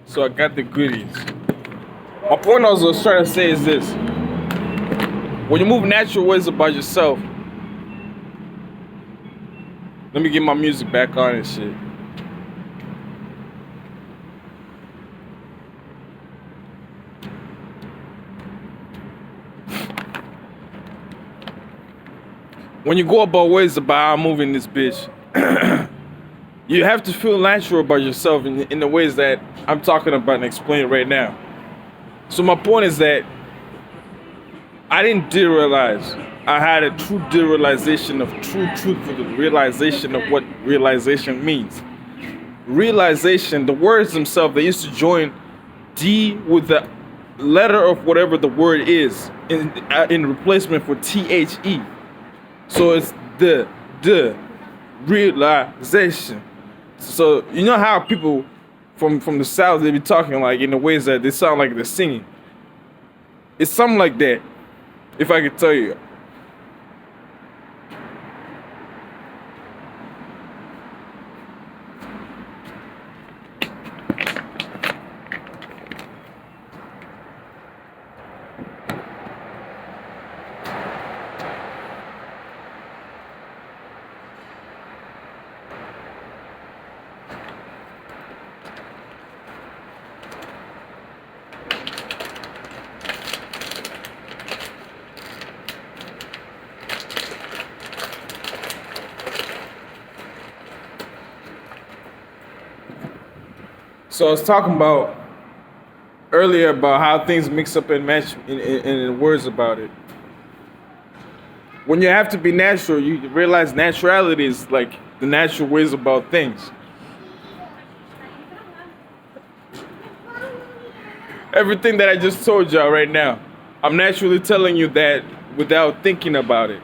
So I got the goodies. My point I was trying to say is this. When you move natural ways about yourself, let me get my music back on and shit. When you go about ways about how I'm moving this bitch, you have to feel natural about yourself in the ways that I'm talking about and explaining right now. So my point is that I didn't realize I had a true realization of true truth of the realization of what realization means. Realization, the words themselves, they used to join D with the letter of whatever the word is in replacement for THE. So it's the realization. So you know how people from the South, they be talking like in the ways that they sound like they're singing. It's something like that, if I could tell you. So I was talking about earlier about how things mix up and match in words about it. When you have to be natural, you realize naturality is like the natural ways about things. Everything that I just told y'all right now, I'm naturally telling you that without thinking about it.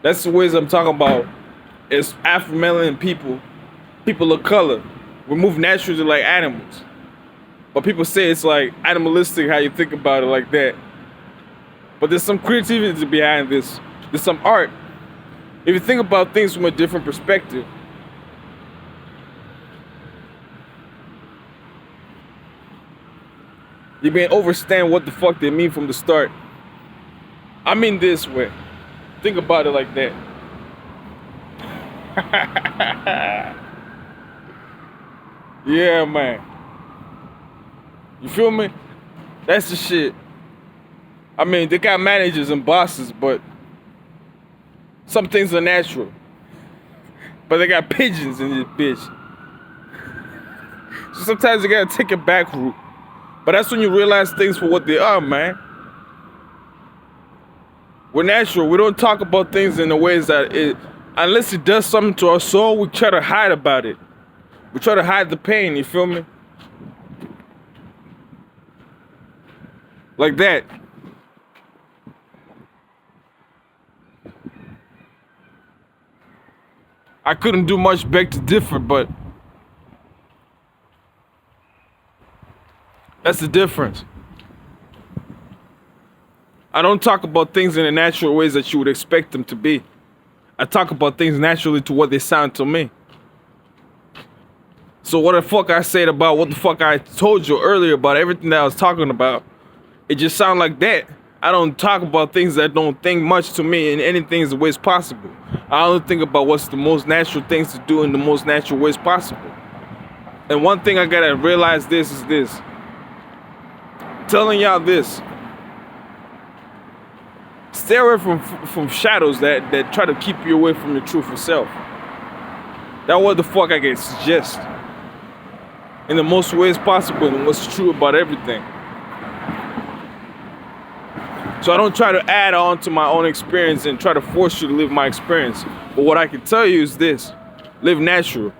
That's the ways I'm talking about. It's Afro-Melanin people of color. We move naturally like animals. But people say it's like animalistic how you think about it like that. But there's some creativity behind this. There's some art. If you think about things from a different perspective, you may understand what the fuck they mean from the start. I mean this way. Think about it like that. Yeah, man. You feel me? That's the shit. I mean, they got managers and bosses, but some things are natural. But they got pigeons in this bitch. So sometimes you gotta take a back route. But that's when you realize things for what they are, man. We're natural. We don't talk about things in the ways that unless it does something to our soul, we try to hide about it. We try to hide the pain, you feel me? Like that. I couldn't do much back to differ, but that's the difference. I don't talk about things in the natural ways that you would expect them to be. I talk about things naturally to what they sound to me. So what the fuck I said about what the fuck I told you earlier about everything that I was talking about, it just sound like that. I don't talk about things that don't think much to me in anything the ways possible. I only think about what's the most natural things to do in the most natural ways possible. And one thing I gotta realize this is this. Telling y'all this. Stay away from shadows that try to keep you away from your truthful self. That's what the fuck I can suggest. In the most ways possible and what's true about everything. So I don't try to add on to my own experience and try to force you to live my experience. But what I can tell you is this. Live natural.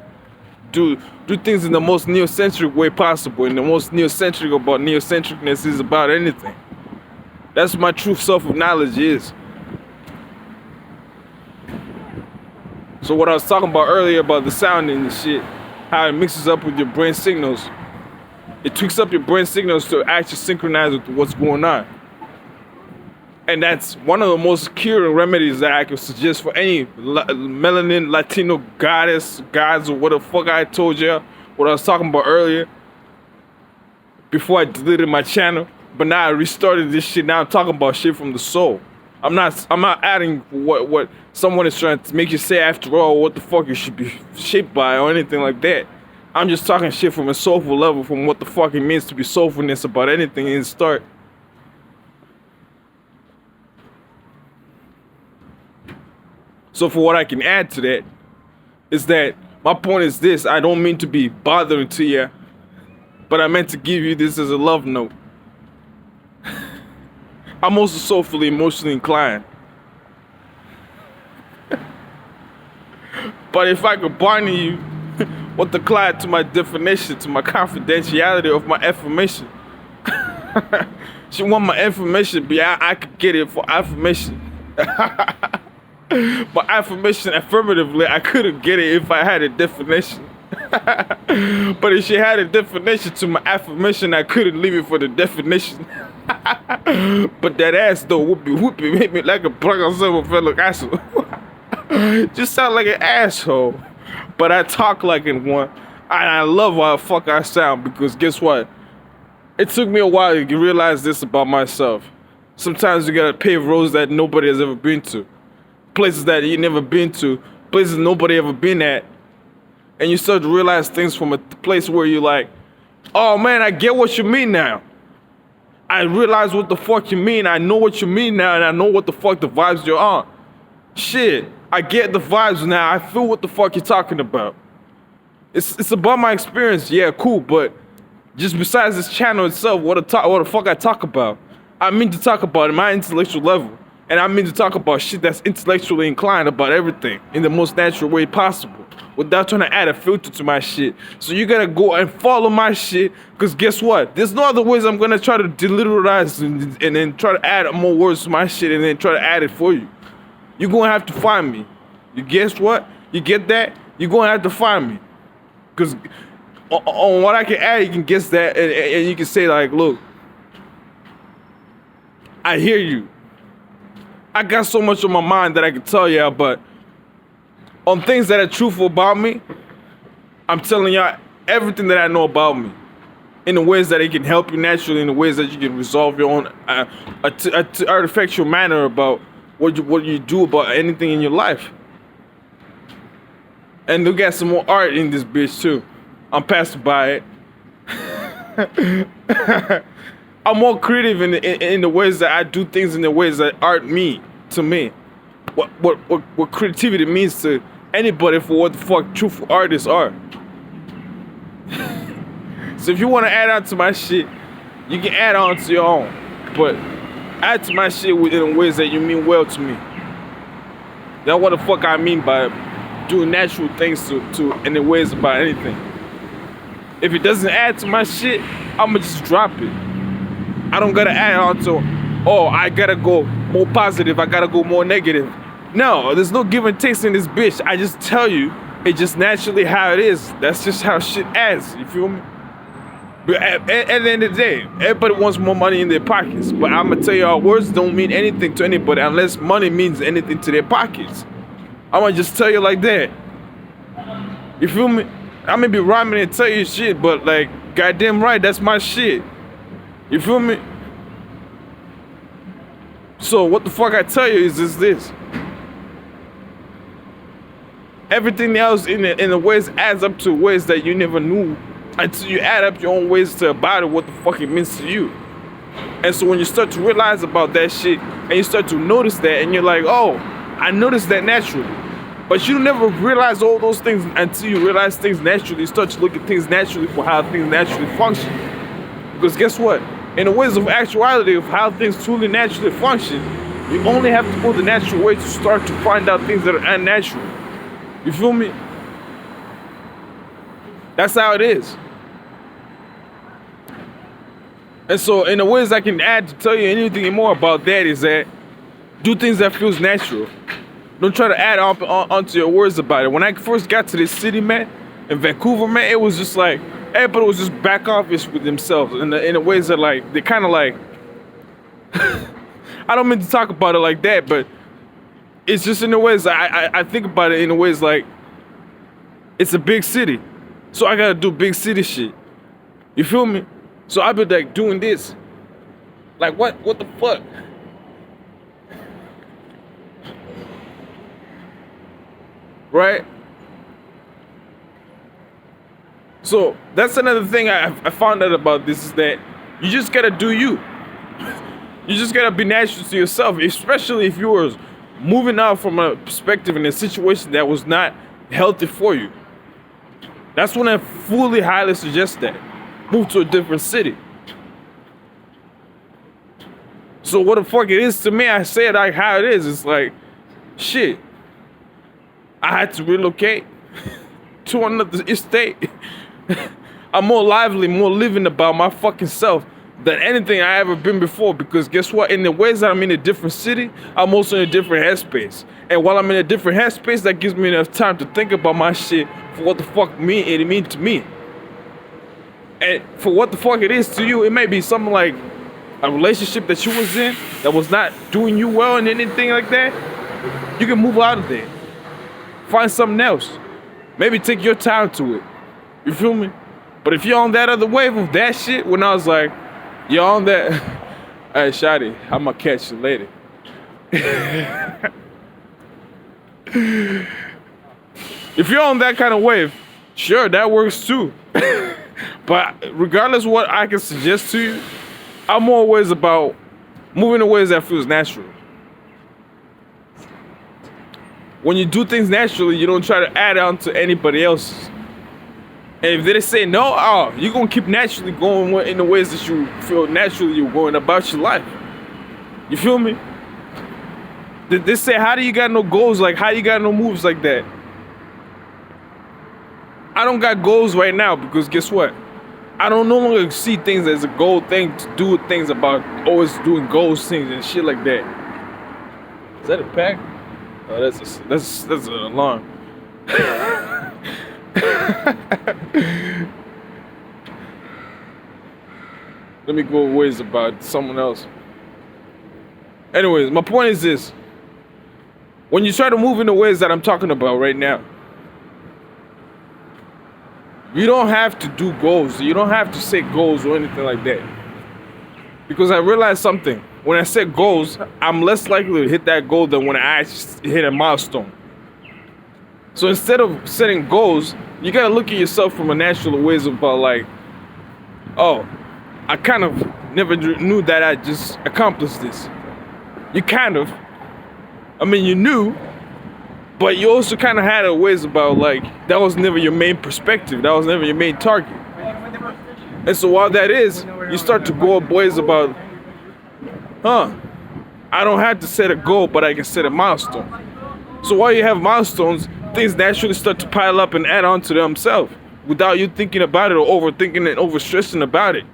Do things in the most neocentric way possible. And the most neocentric about neocentricness is about anything. That's what my true self of knowledge is. So what I was talking about earlier about the sounding and shit, how it mixes up with your brain signals. It tweaks up your brain signals to actually synchronize with what's going on. And that's one of the most curing remedies that I could suggest for any melanin Latino gods or what the fuck I told you, what I was talking about earlier. before I deleted my channel. But now I restarted this shit. Now I'm talking about shit from the soul. I'm not adding what someone is trying to make you say after all what the fuck you should be shaped by or anything like that. I'm just talking shit from a soulful level, from what the fuck it means to be soulfulness about anything in the start. So for what I can add to that is that my point is this: I don't mean to be bothering to you, but I meant to give you this as a love note. I'm also soulfully, emotionally inclined. But if I could partner you with the client to my definition, to my confidentiality of my affirmation, she want my information, but I could get it for affirmation. But affirmation affirmatively, I couldn't get it if I had a definition. But if she had a definition to my affirmation, I couldn't leave it for the definition. But that ass though, whoopie, made me like a plug on some fellow asshole. Just sound like an asshole. But I talk like in one. And I love how the fuck I sound, because guess what? It took me a while to realize this about myself. Sometimes you gotta pave roads that nobody has ever been to. Places that you never been to. Places nobody ever been at. And you start to realize things from a place where you're like, oh man, I get what you mean now. I realize what the fuck you mean. I know what you mean now, and I know what the fuck the vibes you're on. Shit, I get the vibes now. I feel what the fuck you're talking about. It's about my experience. Yeah, cool, but just besides this channel itself, what the fuck I talk about? I mean to talk about it my intellectual level. And I mean to talk about shit that's intellectually inclined about everything in the most natural way possible, without trying to add a filter to my shit. So you gotta go and follow my shit, because guess what? There's no other ways I'm gonna try to deliteraalize and then try to add more words to my shit and then try to add it for you. You're gonna have to find me. You guess what? You get that? You're gonna have to find me. Because on what I can add, you can guess that, and you can say like, look, I hear you. I got so much on my mind that I can tell y'all, but on things that are truthful about me, I'm telling y'all everything that I know about me, in the ways that it can help you naturally, in the ways that you can resolve your own artificial manner about what you do about anything in your life. And we got some more art in this bitch too. I'm passing by it. I'm more creative in the ways that I do things, in the ways that art mean to me. What creativity means to anybody, for what the fuck truthful artists are. So if you want to add on to my shit, you can add on to your own. But add to my shit in ways that you mean well to me. That's what the fuck I mean by doing natural things to in the ways about anything. If it doesn't add to my shit, I'ma just drop it. I don't gotta add on to, oh, I gotta go more positive, I gotta go more negative. No, there's no give and take in this bitch. I just tell you, it's just naturally how it is. That's just how shit adds, you feel me? But at the end of the day, everybody wants more money in their pockets. But I'm gonna tell you, our words don't mean anything to anybody unless money means anything to their pockets. I'm gonna just tell you like that. You feel me? I may be rhyming and tell you shit, but like, goddamn right, that's my shit. You feel me? So what the fuck I tell you is just this. Everything else in the ways adds up to ways that you never knew until you add up your own ways to about it, what the fuck it means to you. And so when you start to realize about that shit and you start to notice that and you're like, oh, I noticed that naturally. But you never realize all those things until you realize things naturally. You start to look at things naturally for how things naturally function. Because guess what? In the ways of actuality of how things truly naturally function, you only have to go the natural way to start to find out things that are unnatural. You feel me? That's how it is. And so in the ways I can add to tell you anything more about that is that do things that feels natural. Don't try to add onto your words about it. When I first got to this city, man, in Vancouver, man, it was just like, everybody was just back office with themselves in the ways that like, they kind of like, I don't mean to talk about it like that, but it's just in the ways I think about it in the ways like, it's a big city. So I gotta do big city shit. You feel me? So I've been like doing this. Like what? What the fuck? Right? So that's another thing I found out about this is that you just gotta do you. You just gotta be natural to yourself, especially if you were moving out from a perspective in a situation that was not healthy for you. That's when I fully highly suggest that. Move to a different city. So what the fuck it is to me, I say it like how it is. It's like, shit. I had to relocate to another state. I'm more lively, more living about my fucking self than anything I ever been before, because guess what? In the ways that I'm in a different city, I'm also in a different headspace. And while I'm in a different headspace, that gives me enough time to think about my shit for what the fuck it means to me. And for what the fuck it is to you, it may be something like a relationship that you was in that was not doing you well and anything like that. You can move out of there. Find something else. Maybe take your time to it. You feel me? But if you're on that other wave of that shit, when I was like, you're on that, hey, shawty, I'ma catch you later. If you're on that kind of wave, sure, that works too. But regardless of what I can suggest to you, I'm always about moving in ways that feels natural. When you do things naturally, you don't try to add on to anybody else's. And if they say no, you're gonna keep naturally going in the ways that you feel naturally you're going about your life. You feel me? They say, how do you got no goals? Like, how you got no moves like that? I don't got goals right now because guess what? I don't no longer see things as a goal thing to do things about always doing goals things and shit like that. Is that a pack? Oh, that's an alarm. Let me go ways about someone else. Anyways, my point is this. When you try to move in the ways that I'm talking about right now, you don't have to do goals. You don't have to set goals or anything like that. Because I realized something. When I set goals, I'm less likely to hit that goal than when I actually hit a milestone. So instead of setting goals, you gotta look at yourself from a natural ways about like, oh, I kind of never knew that I just accomplished this. You kind of, you knew, but you also kind of had a ways about like, that was never your main perspective. That was never your main target. And so while that is, you start to go up ways about, I don't have to set a goal, but I can set a milestone. So while you have milestones, things naturally start to pile up and add on to themselves without you thinking about it or overthinking and overstressing about it.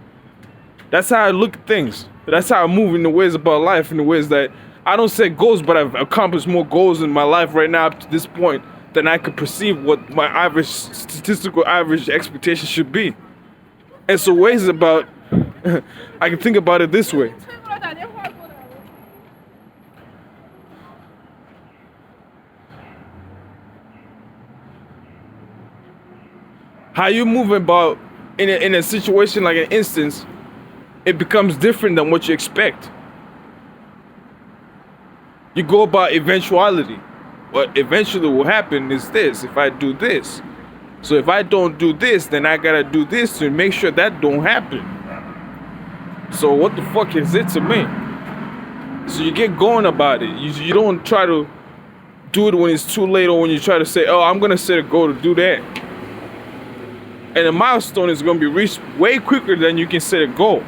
That's how I look at things. That's how I move in the ways about life, in the ways that I don't set goals, but I've accomplished more goals in my life right now up to this point than I could perceive what my average, statistical average expectation should be. And so ways about, I can think about it this way. How you move about in a situation like an instance, it becomes different than what you expect. You go about eventuality. What eventually will happen is this, if I do this. So if I don't do this, then I gotta do this to make sure that don't happen. So what the fuck is it to me? So you get going about it. You don't try to do it when it's too late or when you try to say, oh, I'm gonna set a goal to do that. And a milestone is gonna be reached way quicker than you can set a goal.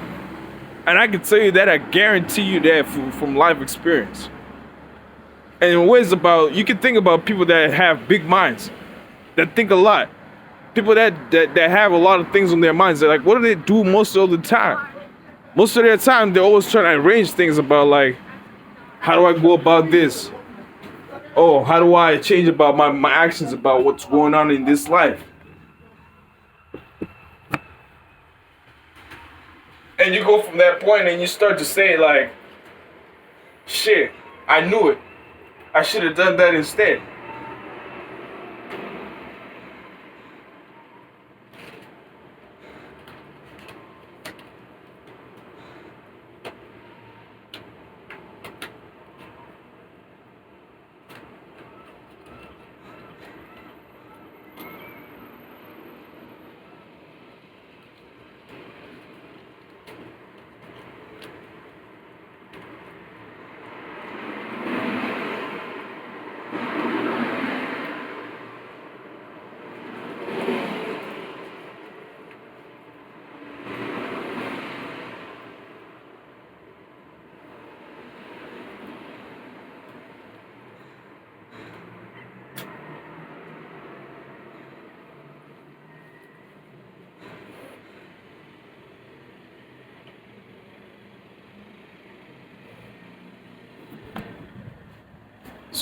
And I can tell you that, I guarantee you that from life experience. And in ways about, you can think about people that have big minds, that think a lot. People that have a lot of things on their minds. They're like, what do they do most of the time? Most of their time, they're always trying to arrange things about like, how do I go about this? Oh, how do I change about my actions about what's going on in this life? And you go from that point and you start to say like, shit, I knew it. I should have done that instead.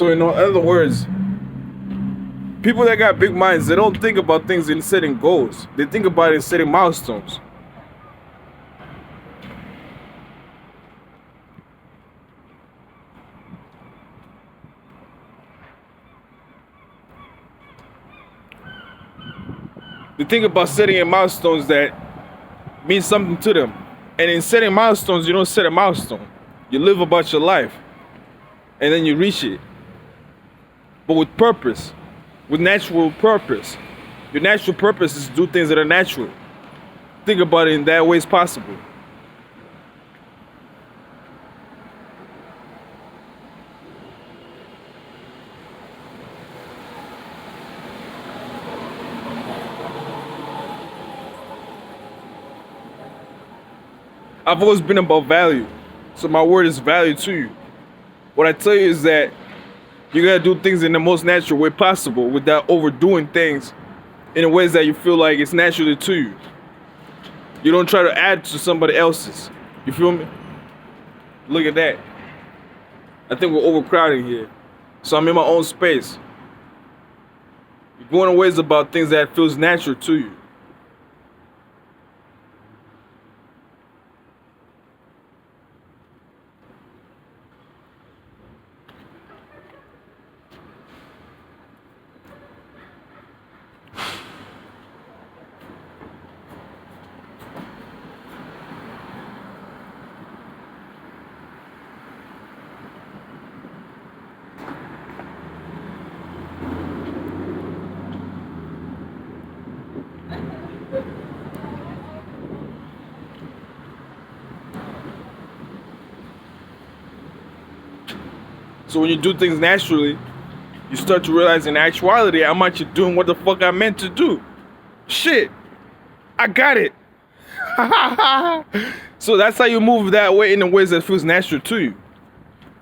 So in other words, people that got big minds, they don't think about things in setting goals. They think about it in setting milestones. They think about setting in milestones that mean something to them. And in setting milestones, you don't set a milestone. You live about your life. And then you reach it. But with purpose. With natural purpose. Your natural purpose is to do things that are natural. Think about it in that way as possible. I've always been about value. So my word is value to you. What I tell you is that you gotta do things in the most natural way possible without overdoing things in the ways that you feel like it's naturally to you. You don't try to add to somebody else's. You feel me? Look at that. I think we're overcrowding here. So I'm in my own space. You're going ways about things that feels natural to you. So when you do things naturally, you start to realize in actuality, I'm actually doing what the fuck I meant to do. Shit, I got it. So that's how you move that way in the ways that feels natural to you.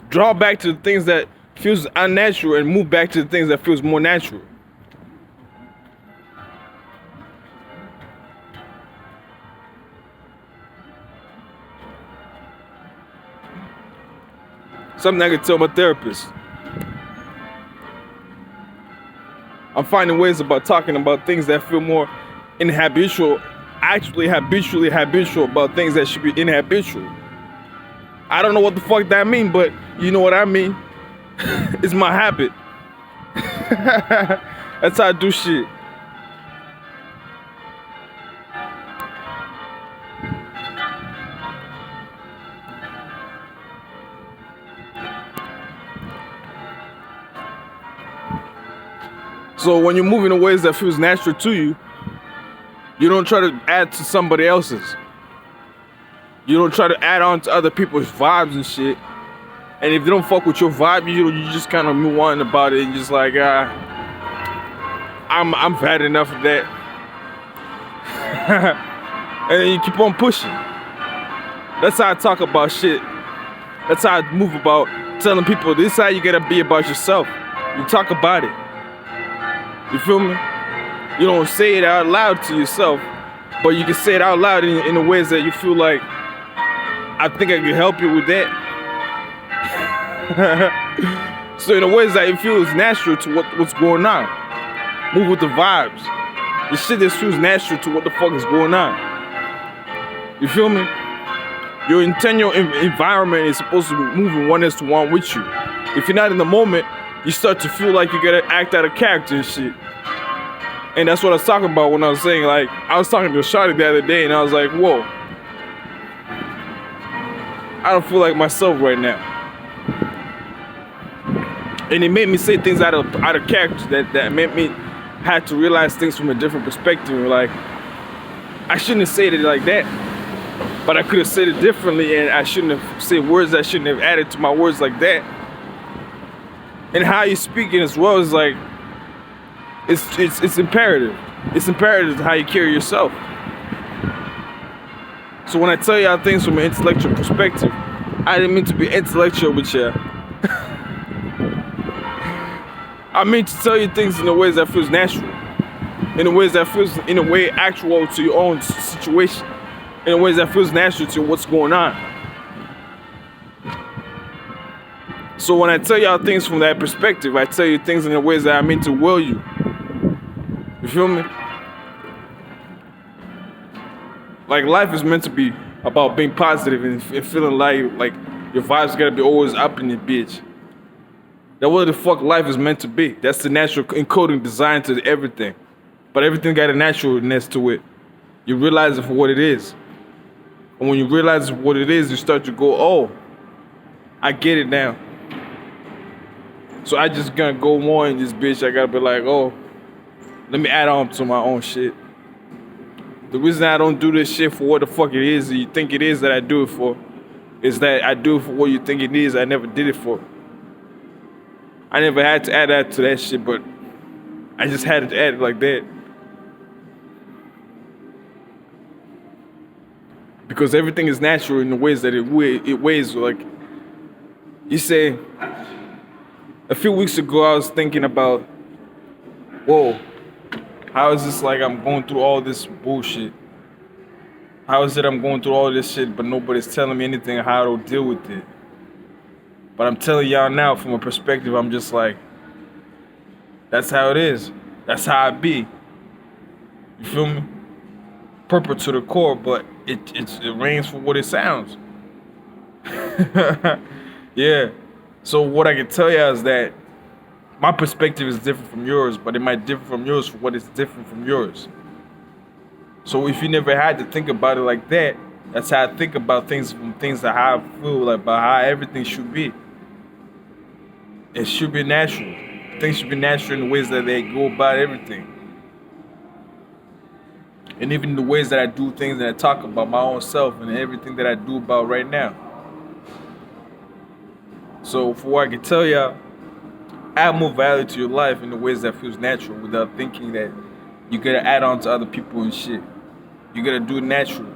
Draw back to the things that feels unnatural and move back to the things that feels more natural. Something I can tell my therapist. I'm finding ways about talking about things that feel more inhabitual, actually habitually habitual about things that should be inhabitual. I don't know what the fuck that mean, but you know what I mean. It's my habit. That's how I do shit. So when you're moving in ways that feels natural to you, you don't try to add to somebody else's. You don't try to add on to other people's vibes and shit. And if they don't fuck with your vibe, you just kind of move on about it and just like, I'm bad enough of that. And then you keep on pushing. That's how I talk about shit. That's how I move about telling people this is how you gotta be about yourself. You talk about it. You feel me? You don't say it out loud to yourself, but you can say it out loud in the ways that you feel like, I think I can help you with that. So in the ways that it feels natural to what's going on. Move with the vibes. The shit that feels natural to what the fuck is going on. You feel me? Your internal environment is supposed to be moving one-to-one with you. If you're not in the moment, you start to feel like you gotta act out of character and shit. And that's what I was talking about when I was saying, like, I was talking to Shawty the other day and I was like, whoa, I don't feel like myself right now. And it made me say things out of character that made me had to realize things from a different perspective. Like, I shouldn't have said it like that, but I could have said it differently, and I shouldn't have said words I shouldn't have added to my words like that. And how you speaking as well is like, it's imperative. It's imperative how you carry yourself. So when I tell y'all things from an intellectual perspective, I didn't mean to be intellectual with you. I mean to tell you things in the ways that feels natural, in the ways that feels in a way actual to your own situation, in the ways that feels natural to what's going on. So when I tell y'all things from that perspective, I tell you things in the ways that I mean to will you. You feel me? Like life is meant to be about being positive and feeling like your vibes gotta be always up in the bitch. That's what the fuck life is meant to be. That's the natural encoding design to everything. But everything got a naturalness to it. You realize it for what it is. And when you realize what it is, you start to go, oh, I get it now. So I just gonna go more in this bitch. I gotta be like, oh, let me add on to my own shit. The reason I don't do this shit for what the fuck it is that you think it is that I do it for is that I do it for what you think it is I never did it for. I never had to add that to that shit, but I just had to add it like that. Because everything is natural in the ways that it weighs. Like, you say, a few weeks ago I was thinking about, whoa, how is this like I'm going through all this bullshit? How is it I'm going through all this shit but nobody's telling me anything how to deal with it? But I'm telling y'all now from a perspective, I'm just like, that's how it is. That's how I be. You feel me? Purple to the core, but it rings for what it sounds. Yeah. So what I can tell y'all is that my perspective is different from yours, but it might differ from yours for what is different from yours. So if you never had to think about it like that, that's how I think about things from things that how I feel like about how everything should be. It should be natural. Things should be natural in the ways that they go about everything. And even the ways that I do things that I talk about my own self and everything that I do about right now. So for what I can tell y'all, add more value to your life in the ways that feels natural without thinking that you gotta add on to other people and shit. You gotta do it naturally.